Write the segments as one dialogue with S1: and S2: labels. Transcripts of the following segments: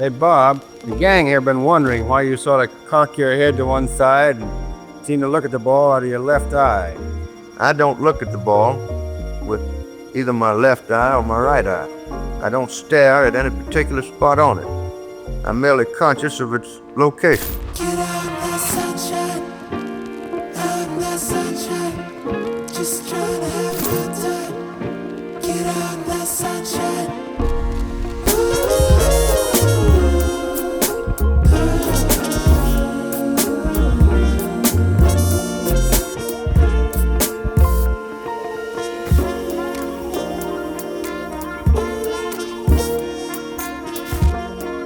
S1: Hey, Bob, the gang here been wondering why you sort of cock your head to one side and seem to look at the ball out of your left eye.
S2: I don't look at the ball with either my left eye or my right eye. I don't stare at any particular spot on it. I'm merely conscious of its location.
S3: Get out that sunshine, out that sunshine. Just trying to have a good time. Get out that sunshine.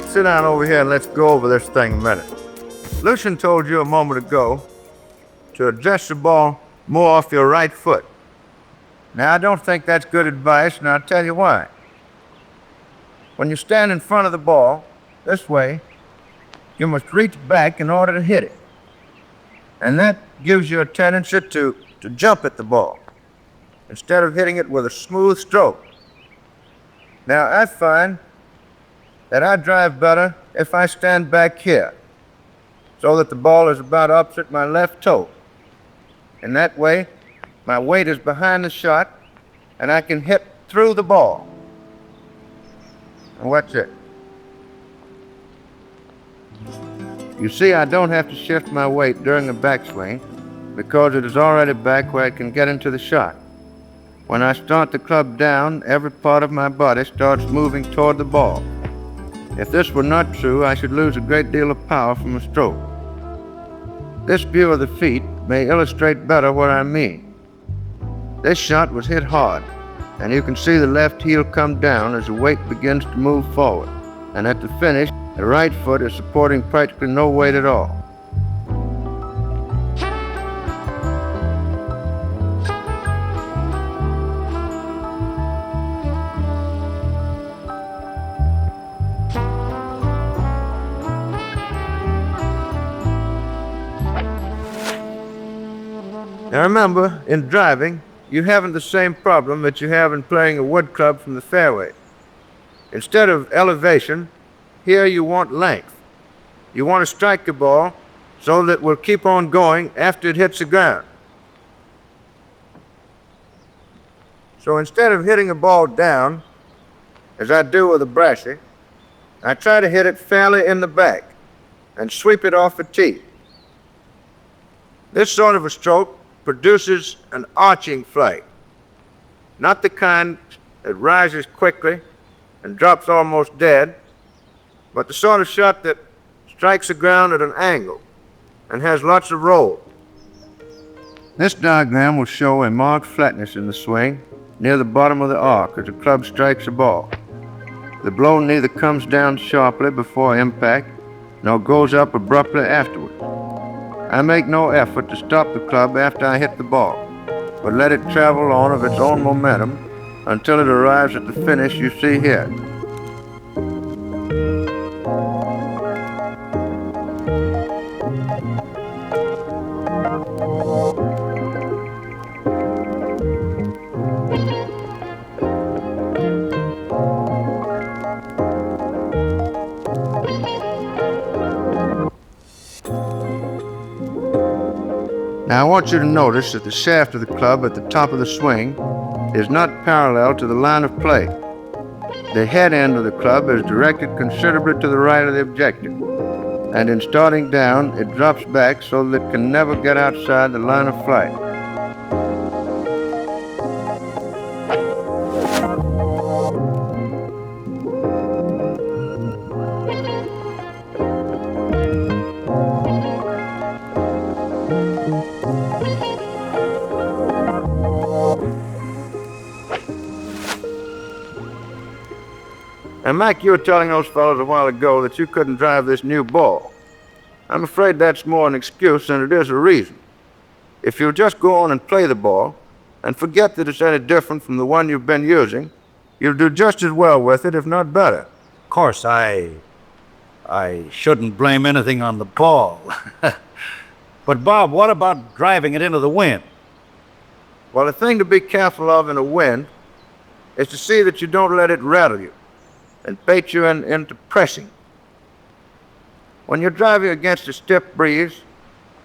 S2: Sit down over here and let's go over this thing a minute. Lucian told you a moment ago to adjust the ball more off your right foot. Now, I don't think that's good advice, and I'll tell you why. When you stand in front of the ball, this way, you must reach back in order to hit it. And that gives you a tendency to jump at the ball, instead of hitting it with a smooth stroke. Now, I find that I drive better if I stand back here, so that the ball is about opposite my left toe. And that way, my weight is behind the shot, and I can hit through the ball. And watch it. You see, I don't have to shift my weight during the backswing because it is already back where it can get into the shot. When I start the club down, every part of my body starts moving toward the ball. If this were not true, I should lose a great deal of power from a stroke. This view of the feet may illustrate better what I mean. This shot was hit hard, and you can see the left heel come down as the weight begins to move forward. And at the finish, the right foot is supporting practically no weight at all. Now remember, in driving, you haven't the same problem that you have in playing a wood club from the fairway. Instead of elevation, here you want length. You want to strike the ball so that it will keep on going after it hits the ground. So instead of hitting a ball down, as I do with a brashie, I try to hit it fairly in the back and sweep it off the tee. This sort of a stroke produces an arching flight, not the kind that rises quickly and drops almost dead, but the sort of shot that strikes the ground at an angle and has lots of roll. This diagram will show a marked flatness in the swing near the bottom of the arc as the club strikes the ball. The blow neither comes down sharply before impact nor goes up abruptly afterward. I make no effort to stop the club after I hit the ball, but let it travel on of its own momentum until it arrives at the finish you see here. Now I want you to notice that the shaft of the club at the top of the swing is not parallel to the line of play. The head end of the club is directed considerably to the right of the objective, and in starting down, it drops back so that it can never get outside the line of flight. And Mike, you were telling those fellows a while ago that you couldn't drive this new ball. I'm afraid that's more an excuse than it is a reason. If you'll just go on and play the ball, and forget that it's any different from the one you've been using, you'll do just as well with it, if not better.
S4: Of course, I shouldn't blame anything on the ball. But Bob, what about driving it into the wind?
S2: Well, the thing to be careful of in a wind is to see that you don't let it rattle you and bait you into pressing. When you're driving against a stiff breeze,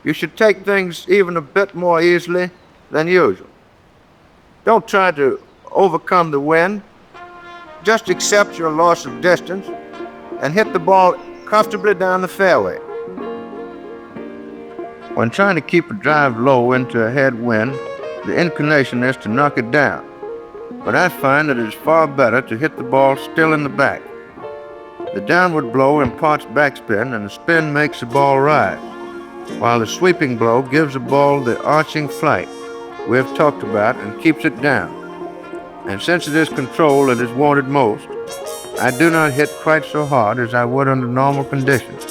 S2: you should take things even a bit more easily than usual. Don't try to overcome the wind. Just accept your loss of distance and hit the ball comfortably down the fairway. When trying to keep a drive low into a headwind, the inclination is to knock it down. But I find that it is far better to hit the ball still in the back. The downward blow imparts backspin, and the spin makes the ball rise, while the sweeping blow gives the ball the arching flight we have talked about and keeps it down. And since it is control that is wanted most, I do not hit quite so hard as I would under normal conditions.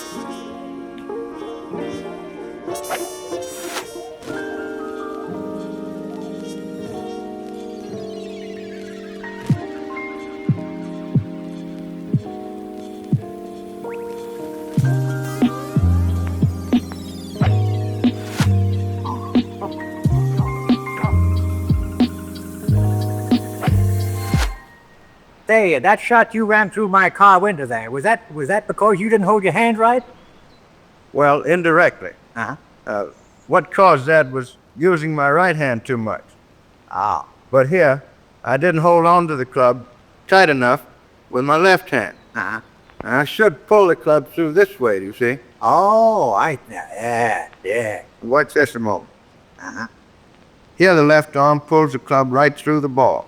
S5: Say, that shot you ran through my car window there, was that because you didn't hold your hand right?
S2: Well, indirectly.
S5: Uh-huh.
S2: What caused that was using my right hand too much.
S5: Ah.
S2: But here, I didn't hold on to the club tight enough with my left hand.
S5: Uh-huh.
S2: I should pull the club through this way, you see.
S5: Oh, yeah.
S2: Watch this a moment.
S5: Uh-huh.
S2: Here the left arm pulls the club right through the ball.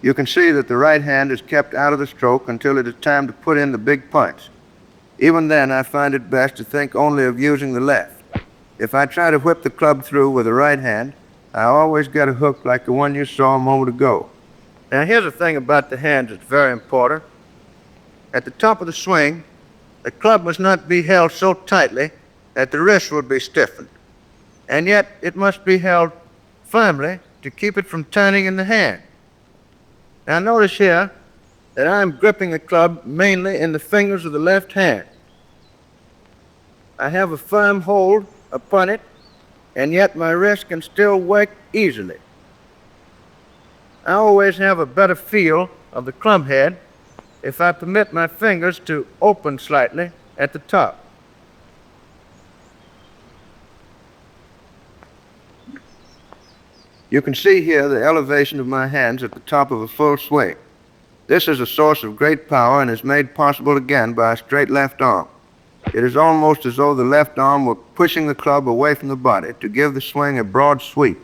S2: You can see that the right hand is kept out of the stroke until it is time to put in the big punch. Even then, I find it best to think only of using the left. If I try to whip the club through with the right hand, I always get a hook like the one you saw a moment ago. Now, here's the thing about the hands that's very important. At the top of the swing, the club must not be held so tightly that the wrist would be stiffened. And yet, it must be held firmly to keep it from turning in the hand. Now notice here that I'm gripping the club mainly in the fingers of the left hand. I have a firm hold upon it, and yet my wrist can still work easily. I always have a better feel of the club head if I permit my fingers to open slightly at the top. You can see here the elevation of my hands at the top of a full swing. This is a source of great power and is made possible again by a straight left arm. It is almost as though the left arm were pushing the club away from the body to give the swing a broad sweep.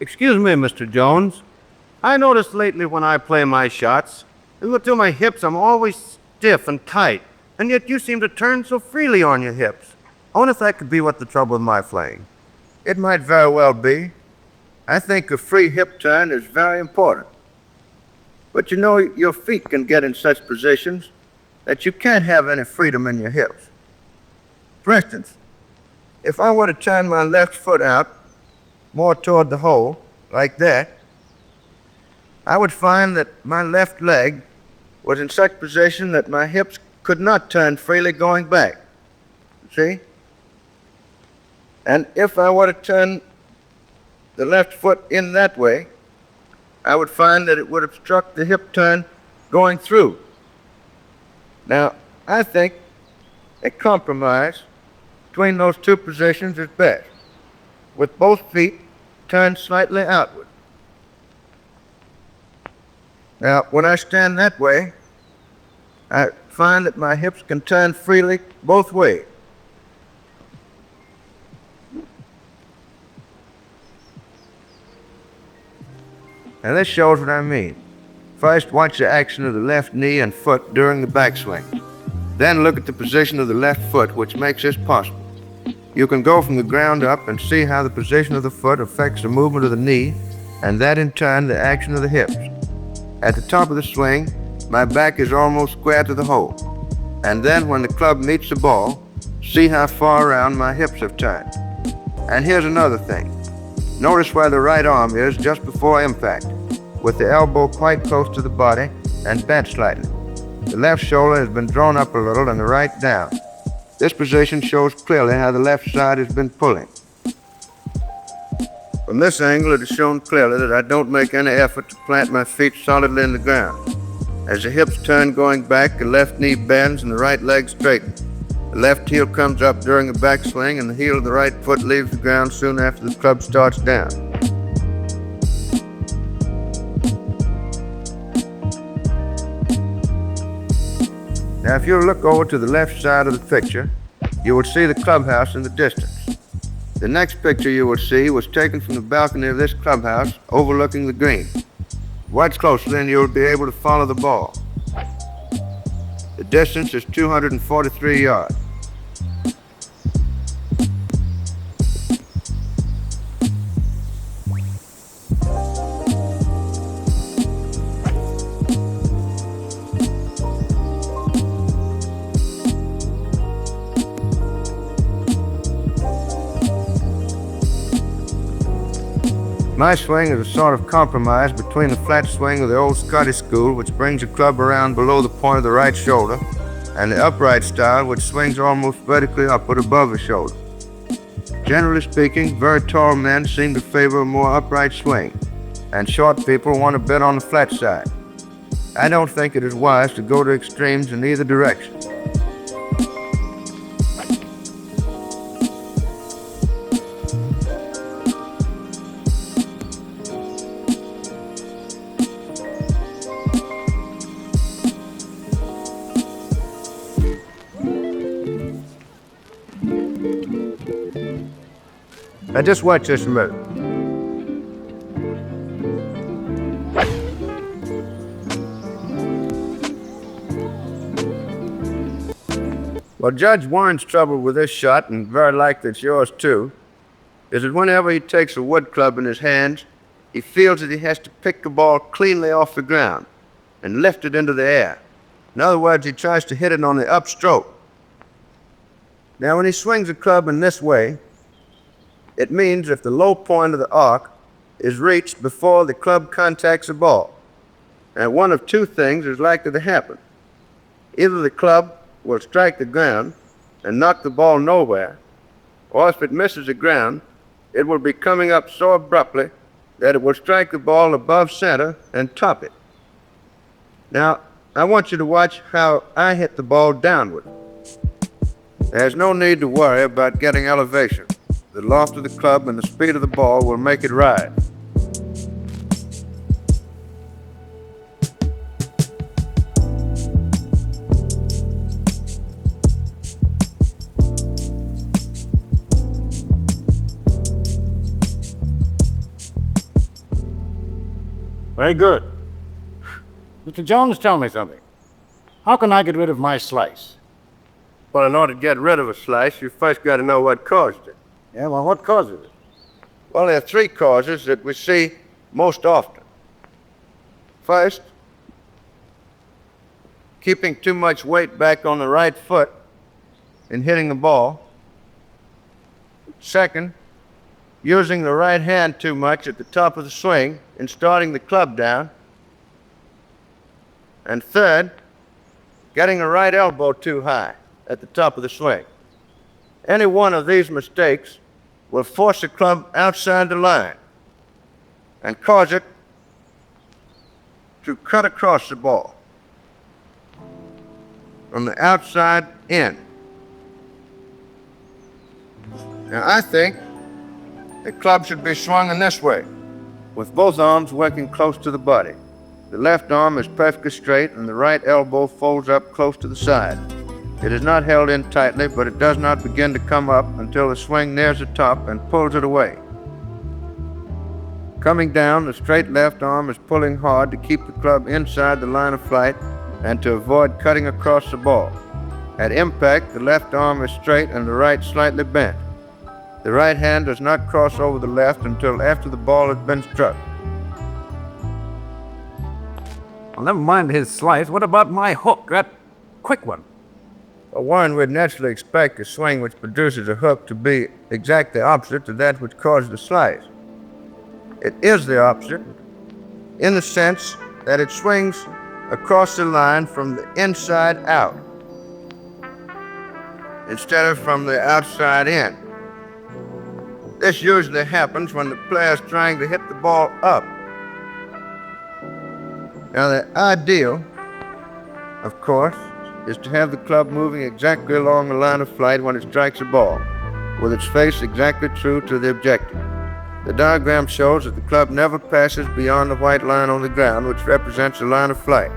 S1: Excuse me, Mr. Jones. I noticed lately when I play my shots, to my hips I'm always stiff and tight, and yet you seem to turn so freely on your hips. I wonder if that could be what the trouble with my playing.
S2: It might very well be. I think a free hip turn is very important. But you know, your feet can get in such positions that you can't have any freedom in your hips. For instance, if I were to turn my left foot out more toward the hole, like that, I would find that my left leg was in such position that my hips could not turn freely going back. See? And if I were to turn the left foot in that way, I would find that it would obstruct the hip turn going through. Now, I think a compromise between those two positions is best, with both feet turned slightly outward. Now, when I stand that way, I find that my hips can turn freely both ways. Now this shows what I mean. First, watch the action of the left knee and foot during the backswing. Then look at the position of the left foot, which makes this possible. You can go from the ground up and see how the position of the foot affects the movement of the knee, and that in turn the action of the hips. At the top of the swing, my back is almost square to the hole. And then when the club meets the ball, see how far around my hips have turned. And here's another thing. Notice where the right arm is just before impact, with the elbow quite close to the body and bent slightly. The left shoulder has been drawn up a little and the right down. This position shows clearly how the left side has been pulling. From this angle, it is shown clearly that I don't make any effort to plant my feet solidly in the ground. As the hips turn going back, the left knee bends and the right leg straightens. The left heel comes up during the backswing, and the heel of the right foot leaves the ground soon after the club starts down. Now, if you look over to the left side of the picture, you will see the clubhouse in the distance. The next picture you will see was taken from the balcony of this clubhouse overlooking the green. Watch closely and you'll be able to follow the ball. The distance is 243 yards. My swing is a sort of compromise between the flat swing of the old Scottish school, which brings the club around below the point of the right shoulder, and the upright style, which swings almost vertically upward above the shoulder. Generally speaking, very tall men seem to favor a more upright swing, and short people want a bit on the flat side. I don't think it is wise to go to extremes in either direction. Now just watch this move. Well, Judge Warren's trouble with this shot, and very likely it's yours too, is that whenever he takes a wood club in his hands, he feels that he has to pick the ball cleanly off the ground and lift it into the air. In other words, he tries to hit it on the upstroke. Now, when he swings a club in this way, it means if the low point of the arc is reached before the club contacts the ball. Now, one of two things is likely to happen. Either the club will strike the ground and knock the ball nowhere, or if it misses the ground, it will be coming up so abruptly that it will strike the ball above center and top it. Now, I want you to watch how I hit the ball downward. There's no need to worry about getting elevation. The loft of the club and the speed of the ball will make it ride.
S4: Very good. Mr. Jones, tell me something. How can I get rid of my slice?
S2: Well, in order to get rid of a slice, you first got to know what caused it.
S4: Yeah, well, what causes it?
S2: Well, there are three causes that we see most often. First, keeping too much weight back on the right foot in hitting the ball. Second, using the right hand too much at the top of the swing in starting the club down. And third, getting the right elbow too high at the top of the swing. Any one of these mistakes will force the club outside the line and cause it to cut across the ball from the outside in. Now, I think the club should be swung in this way, with both arms working close to the body. The left arm is perfectly straight and the right elbow folds up close to the side. It is not held in tightly, but it does not begin to come up until the swing nears the top and pulls it away. Coming down, the straight left arm is pulling hard to keep the club inside the line of flight and to avoid cutting across the ball. At impact, the left arm is straight and the right slightly bent. The right hand does not cross over the left until after the ball has been struck.
S5: Well, never mind his slice. What about my hook, that quick one?
S2: Well, Warren would naturally expect a swing which produces a hook to be exactly opposite to that which caused the slice. It is the opposite in the sense that it swings across the line from the inside out. instead of from the outside in. This usually happens when the player's trying to hit the ball up. Now, the ideal, of course, is to have the club moving exactly along the line of flight when it strikes a ball, with its face exactly true to the objective. The diagram shows that the club never passes beyond the white line on the ground, which represents the line of flight.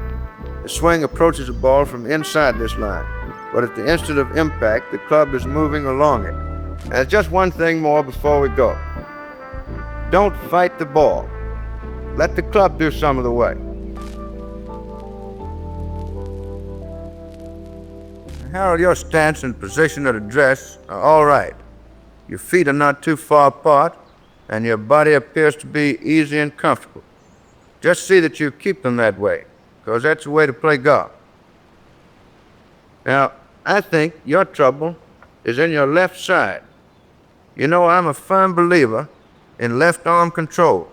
S2: The swing approaches the ball from inside this line, but at the instant of impact, the club is moving along it. And just one thing more before we go. Don't fight the ball. Let the club do some of the work. Harold, your stance and position at address are all right. Your feet are not too far apart, and your body appears to be easy and comfortable. Just see that you keep them that way, because that's the way to play golf. Now, I think your trouble is in your left side. You know, I'm a firm believer in left arm control.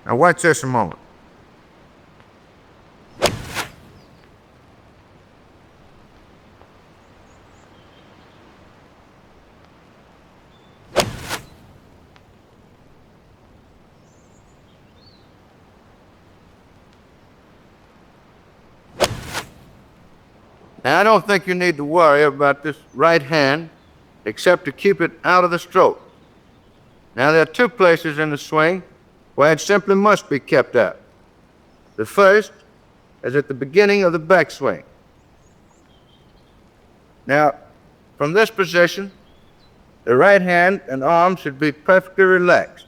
S2: Now, watch this a moment. Now, I don't think you need to worry about this right hand, except to keep it out of the stroke. Now, there are two places in the swing where it simply must be kept out. The first is at the beginning of the backswing. Now, from this position, the right hand and arm should be perfectly relaxed,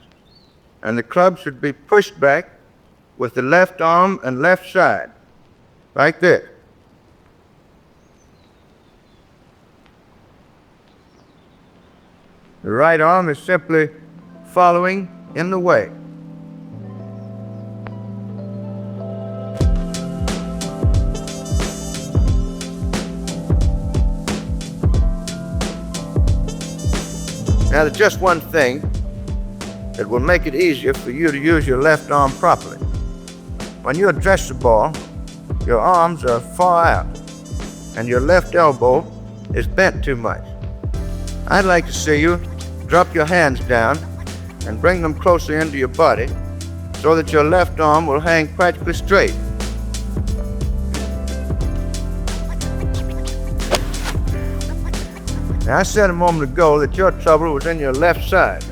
S2: and the club should be pushed back with the left arm and left side, like this. The right arm is simply following in the way. Now, there's just one thing that will make it easier for you to use your left arm properly. When you address the ball, your arms are far out, and your left elbow is bent too much. I'd like to see you drop your hands down and bring them closer into your body so that your left arm will hang practically straight. Now, I said a moment ago that your trouble was in your left side.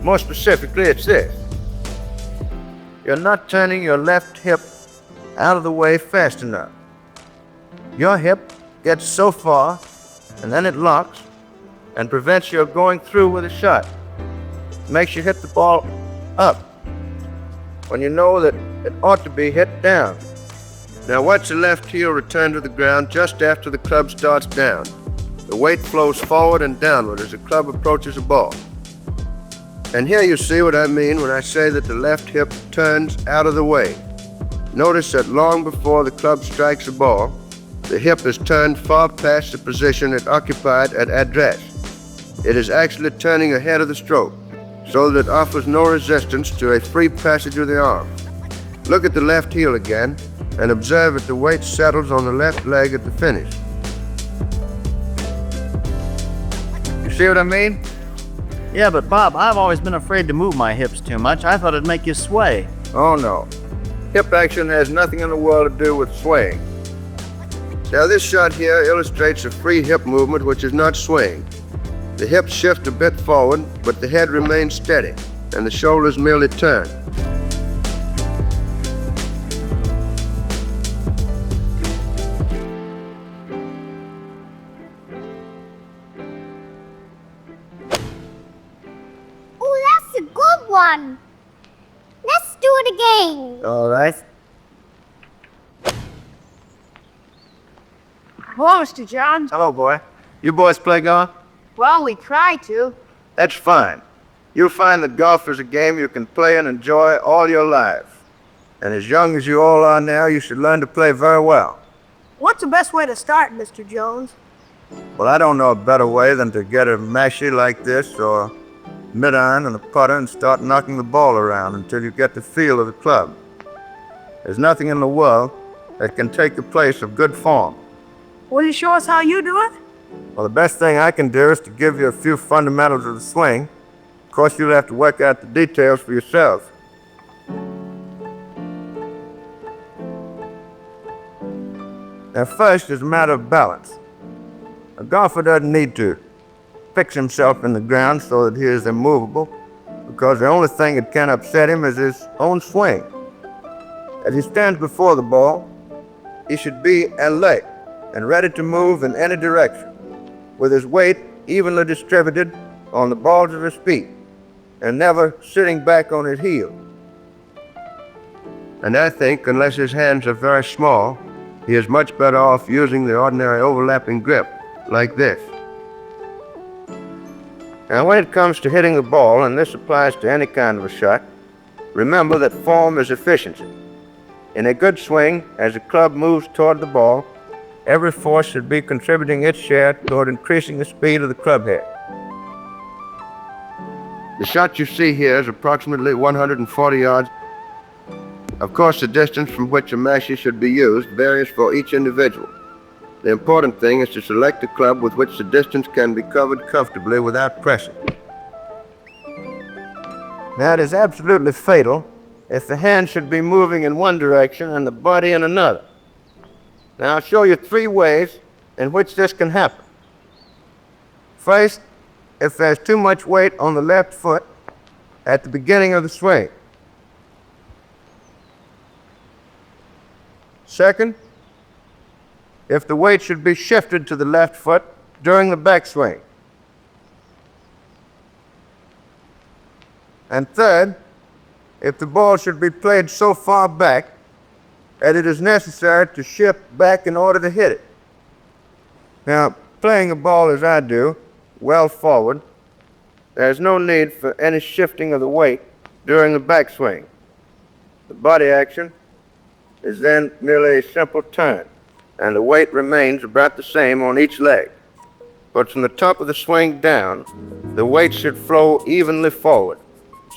S2: More specifically, it's this. You're not turning your left hip out of the way fast enough. Your hip gets so far, and then it locks, and prevents your going through with a shot. It makes you hit the ball up when you know that it ought to be hit down. Now watch the left heel return to the ground just after the club starts down. The weight flows forward and downward as the club approaches the ball. And here you see what I mean when I say that the left hip turns out of the way. Notice that long before the club strikes the ball, the hip is turned far past the position it occupied at address. It is actually turning ahead of the stroke, so that it offers no resistance to a free passage of the arm. Look at the left heel again, and observe that the weight settles on the left leg at the finish. You see what I mean?
S6: Yeah, but Bob, I've always been afraid to move my hips too much. I thought it'd make you sway.
S2: Oh no. Hip action has nothing in the world to do with swaying. Now this shot here illustrates a free hip movement which is not swaying. The hips shift a bit forward, but the head remains steady, and the shoulders merely turn.
S7: Oh, that's a good one. Let's do it again.
S2: All right.
S8: Hello, Mr. Jones.
S2: Hello, boy. You boys play golf?
S8: Well, we try to.
S2: That's fine. You'll find that golf is a game you can play and enjoy all your life. And as young as you all are now, you should learn to play very well.
S8: What's the best way to start, Mr. Jones?
S2: Well, I don't know a better way than to get a mashie like this or mid-iron and a putter and start knocking the ball around until you get the feel of the club. There's nothing in the world that can take the place of good form.
S8: Will you show us how you do it?
S2: Well, the best thing I can do is to give you a few fundamentals of the swing. Of course, you'll have to work out the details for yourself. Now, first is a matter of balance. A golfer doesn't need to fix himself in the ground so that he is immovable, because the only thing that can upset him is his own swing. As he stands before the ball, he should be alert and ready to move in any direction, with his weight evenly distributed on the balls of his feet, and never sitting back on his heel. And I think, unless his hands are very small, he is much better off using the ordinary overlapping grip, like this. Now, when it comes to hitting the ball, and this applies to any kind of a shot, remember that form is efficiency. In a good swing, as the club moves toward the ball, every force should be contributing its share toward increasing the speed of the club head. The shot you see here is approximately 140 yards. Of course, the distance from which a mashie should be used varies for each individual. The important thing is to select a club with which the distance can be covered comfortably without pressing. Now, it is absolutely fatal if the hand should be moving in one direction and the body in another. Now, I'll show you 3 ways in which this can happen. First, if there's too much weight on the left foot at the beginning of the swing. Second, if the weight should be shifted to the left foot during the backswing. And third, if the ball should be played so far back that it is necessary to shift back in order to hit it. Now, playing a ball as I do, well forward, there's no need for any shifting of the weight during the backswing. The body action is then merely a simple turn, and the weight remains about the same on each leg. But from the top of the swing down, the weight should flow evenly forward,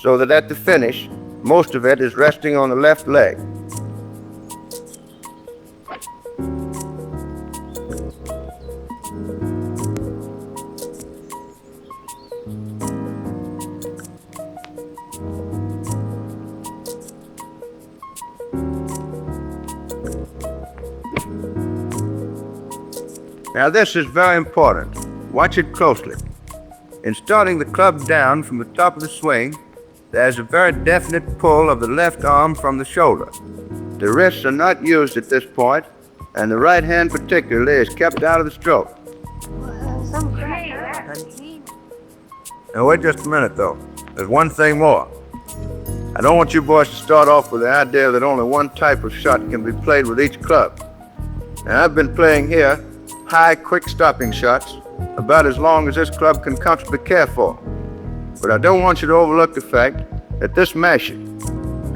S2: so that at the finish, most of it is resting on the left leg. Now, this is very important. Watch it closely. In starting the club down from the top of the swing, there's a very definite pull of the left arm from the shoulder. The wrists are not used at this point, and the right hand particularly is kept out of the stroke. Now, wait just a minute, though. There's one thing more. I don't want you boys to start off with the idea that only one type of shot can be played with each club. Now, I've been playing here high, quick stopping shots about as long as this club can comfortably care for. But I don't want you to overlook the fact that this mashie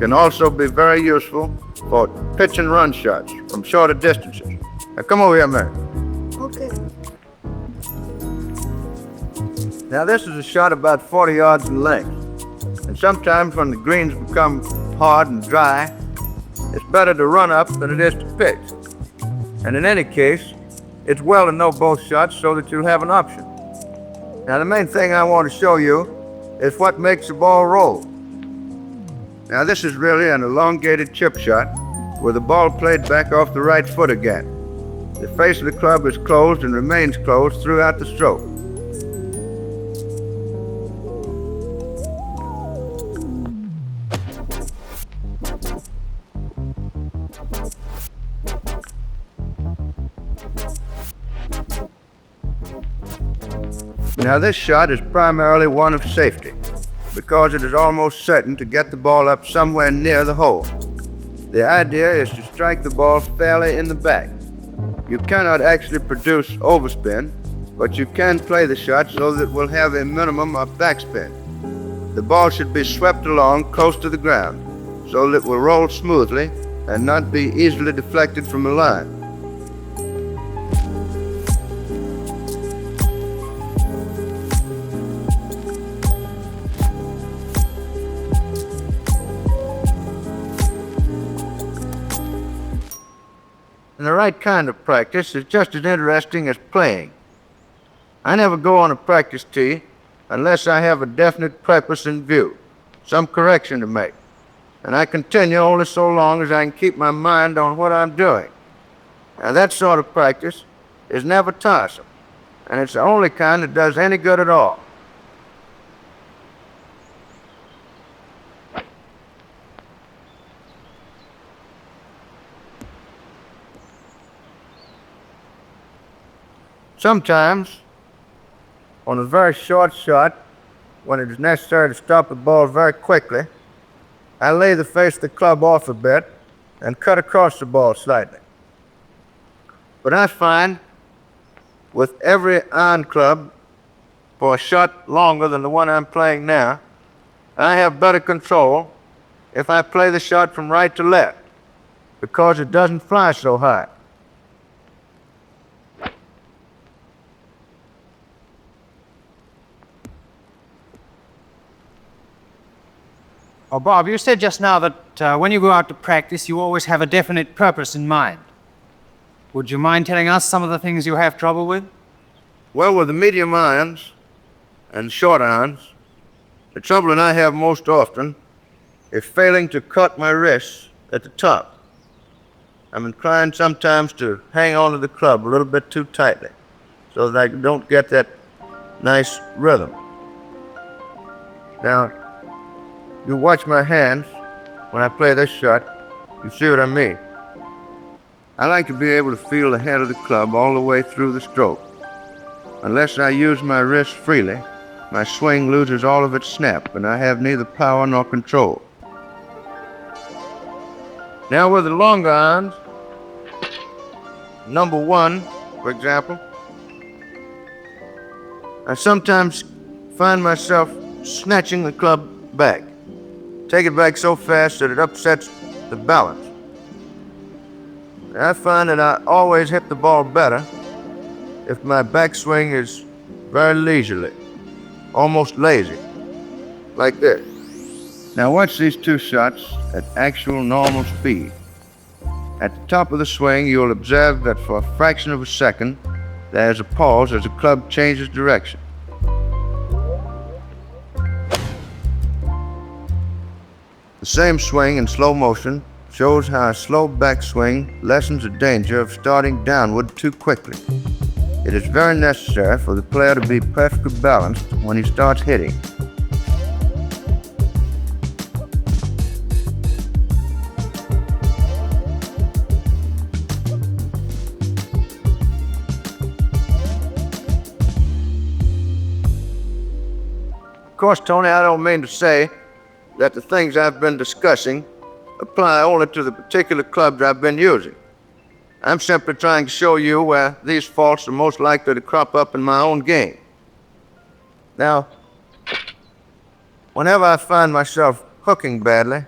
S2: can also be very useful for pitch and run shots from shorter distances. Now come over here, Mary.
S8: Okay.
S2: Now this is a shot about 40 yards in length. And sometimes when the greens become hard and dry, it's better to run up than it is to pitch. And in any case, it's well to know both shots so that you'll have an option. Now the main thing I want to show you is what makes the ball roll. Now this is really an elongated chip shot with the ball played back off the right foot again. The face of the club is closed and remains closed throughout the stroke. Now this shot is primarily one of safety, because it is almost certain to get the ball up somewhere near the hole. The idea is to strike the ball fairly in the back. You cannot actually produce overspin, but you can play the shot so that it will have a minimum of backspin. The ball should be swept along close to the ground, so that it will roll smoothly and not be easily deflected from the line. And the right kind of practice is just as interesting as playing. I never go on a practice tee unless I have a definite purpose in view, some correction to make. And I continue only so long as I can keep my mind on what I'm doing. Now, that sort of practice is never tiresome, and it's the only kind that does any good at all. Sometimes, on a very short shot, when it is necessary to stop the ball very quickly, I lay the face of the club off a bit and cut across the ball slightly. But I find with every iron club for a shot longer than the one I'm playing now, I have better control if I play the shot from right to left because it doesn't fly so high.
S5: Oh, Bob, you said just now that when you go out to practice, you always have a definite purpose in mind. Would you mind telling us some of the things you have trouble with?
S2: Well, with the medium irons and short irons, the trouble that I have most often is failing to cut my wrists at the top. I'm inclined sometimes to hang on to the club a little bit too tightly so that I don't get that nice rhythm. Now, you watch my hands when I play this shot, you see what I mean. I like to be able to feel the head of the club all the way through the stroke. Unless I use my wrist freely, my swing loses all of its snap, and I have neither power nor control. Now with the longer irons, number 1, for example, I sometimes find myself snatching the club back. Take it back so fast that it upsets the balance. I find that I always hit the ball better if my backswing is very leisurely, almost lazy, like this. Now watch these two shots at actual normal speed. At the top of the swing, you'll observe that for a fraction of a second, there's a pause as the club changes direction. The same swing in slow motion shows how a slow backswing lessens the danger of starting downward too quickly. It is very necessary for the player to be perfectly balanced when he starts hitting. Of course, Tony, I don't mean to say that the things I've been discussing apply only to the particular clubs I've been using. I'm simply trying to show you where these faults are most likely to crop up in my own game. Now, whenever I find myself hooking badly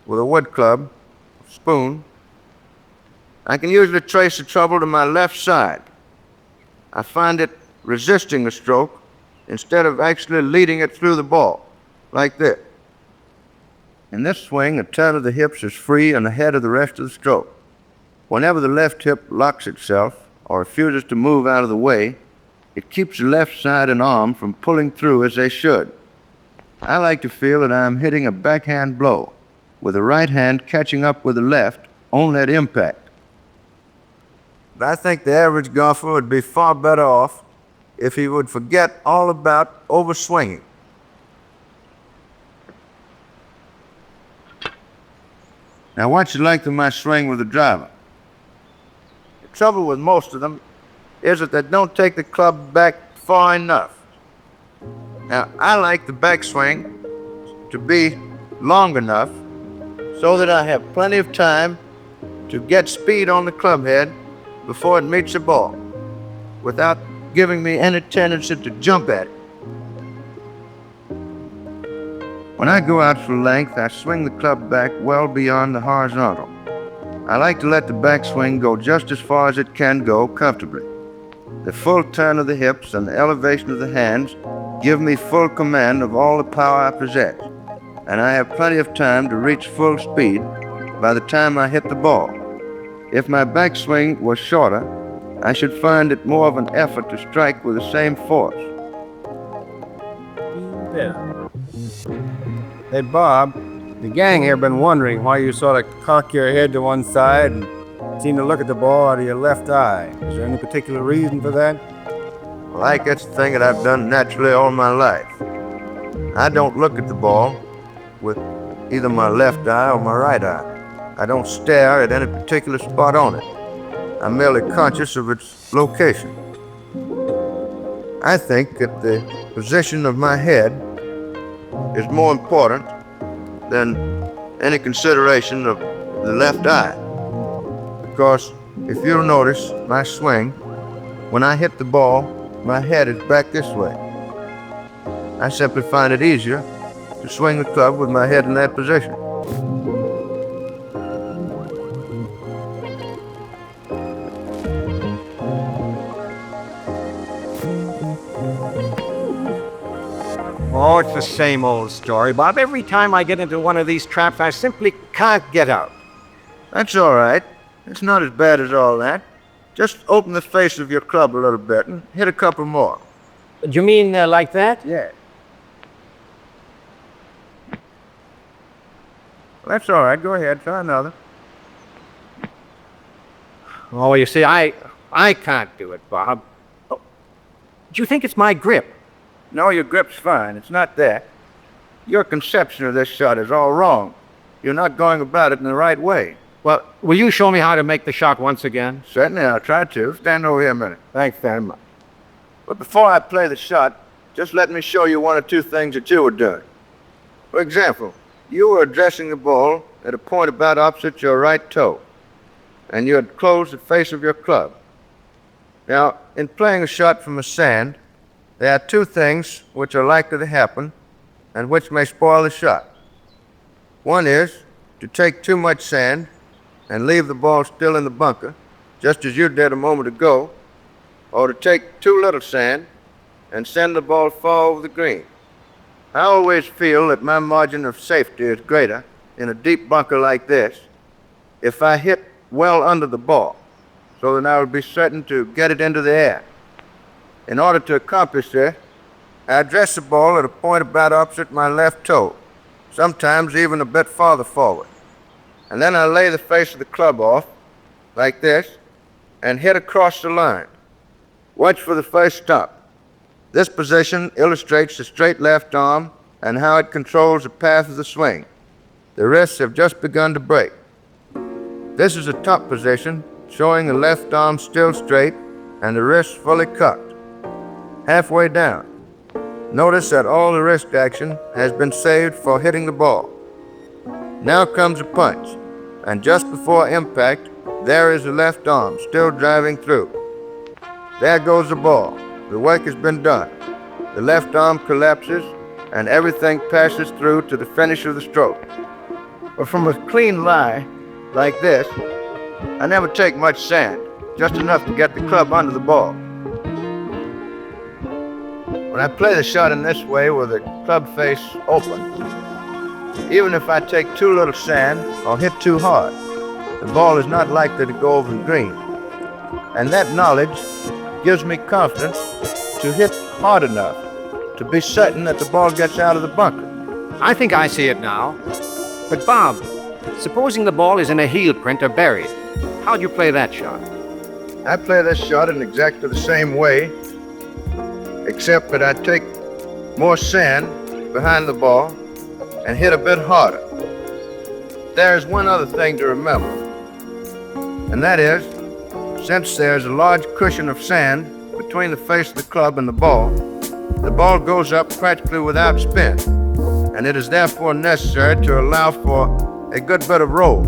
S2: with a wood club, spoon, I can usually trace the trouble to my left side. I find it resisting the stroke instead of actually leading it through the ball, like this. In this swing, a turn of the hips is free and ahead of the rest of the stroke. Whenever the left hip locks itself or refuses to move out of the way, it keeps the left side and arm from pulling through as they should. I like to feel that I am hitting a backhand blow, with the right hand catching up with the left on that impact. But I think the average golfer would be far better off if he would forget all about overswinging. Now watch the length of my swing with the driver. The trouble with most of them is that they don't take the club back far enough. Now I like the backswing to be long enough so that I have plenty of time to get speed on the club head before it meets the ball, without giving me any tendency to jump at it. When I go out for length, I swing the club back well beyond the horizontal. I like to let the backswing go just as far as it can go comfortably. The full turn of the hips and the elevation of the hands give me full command of all the power I possess, and I have plenty of time to reach full speed by the time I hit the ball. If my backswing was shorter, I should find it more of an effort to strike with the same force.
S1: Hey, Bob, the gang here been wondering why you sort of cock your head to one side and seem to look at the ball out of your left eye. Is there any particular reason for that?
S2: Well, I guess the thing that I've done naturally all my life. I don't look at the ball with either my left eye or my right eye. I don't stare at any particular spot on it. I'm merely conscious of its location. I think that the position of my head is more important than any consideration of the left eye. Because if you'll notice my swing, when I hit the ball, my head is back this way. I simply find it easier to swing the club with my head in that position.
S1: Oh, it's the same old story, Bob. Every time I get into one of these traps, I simply can't get out.
S2: That's all right. It's not as bad as all that. Just open the face of your club a little bit and hit a couple more.
S1: Do you mean like that?
S2: Yeah. Well, that's all right. Go ahead. Try another.
S1: Oh, you see, I can't do it, Bob. Oh, do you think it's my grip?
S2: No, your grip's fine. It's not that. Your conception of this shot is all wrong. You're not going about it in the right way.
S1: Well, will you show me how to make the shot once again?
S2: Certainly, I'll try to. Stand over here a minute.
S1: Thanks very much.
S2: But before I play the shot, just let me show you one or two things that you were doing. For example, you were addressing the ball at a point about opposite your right toe, and you had closed the face of your club. Now, in playing a shot from the sand, there are two things which are likely to happen and which may spoil the shot. One is to take too much sand and leave the ball still in the bunker, just as you did a moment ago, or to take too little sand and send the ball far over the green. I always feel that my margin of safety is greater in a deep bunker like this if I hit well under the ball, so that I will be certain to get it into the air. In order to accomplish this, I address the ball at a point about opposite my left toe, sometimes even a bit farther forward. And then I lay the face of the club off, like this, and hit across the line. Watch for the first stop. This position illustrates the straight left arm and how it controls the path of the swing. The wrists have just begun to break. This is a top position, showing the left arm still straight and the wrists fully cocked. Halfway down, notice that all the wrist action has been saved for hitting the ball. Now comes a punch, and just before impact, there is the left arm still driving through. There goes the ball. The work has been done. The left arm collapses, and everything passes through to the finish of the stroke. But from a clean lie, like this, I never take much sand, just enough to get the club under the ball. When I play the shot in this way with the club face open, even if I take too little sand or hit too hard, the ball is not likely to go over the green. And that knowledge gives me confidence to hit hard enough to be certain that the ball gets out of the bunker.
S1: I think I see it now. But Bob, supposing the ball is in a heel print or buried, how'd you play that shot?
S2: I play this shot in exactly the same way, except that I take more sand behind the ball and hit a bit harder. There's one other thing to remember, and that is, since there's a large cushion of sand between the face of the club and the ball goes up practically without spin, and it is therefore necessary to allow for a good bit of roll.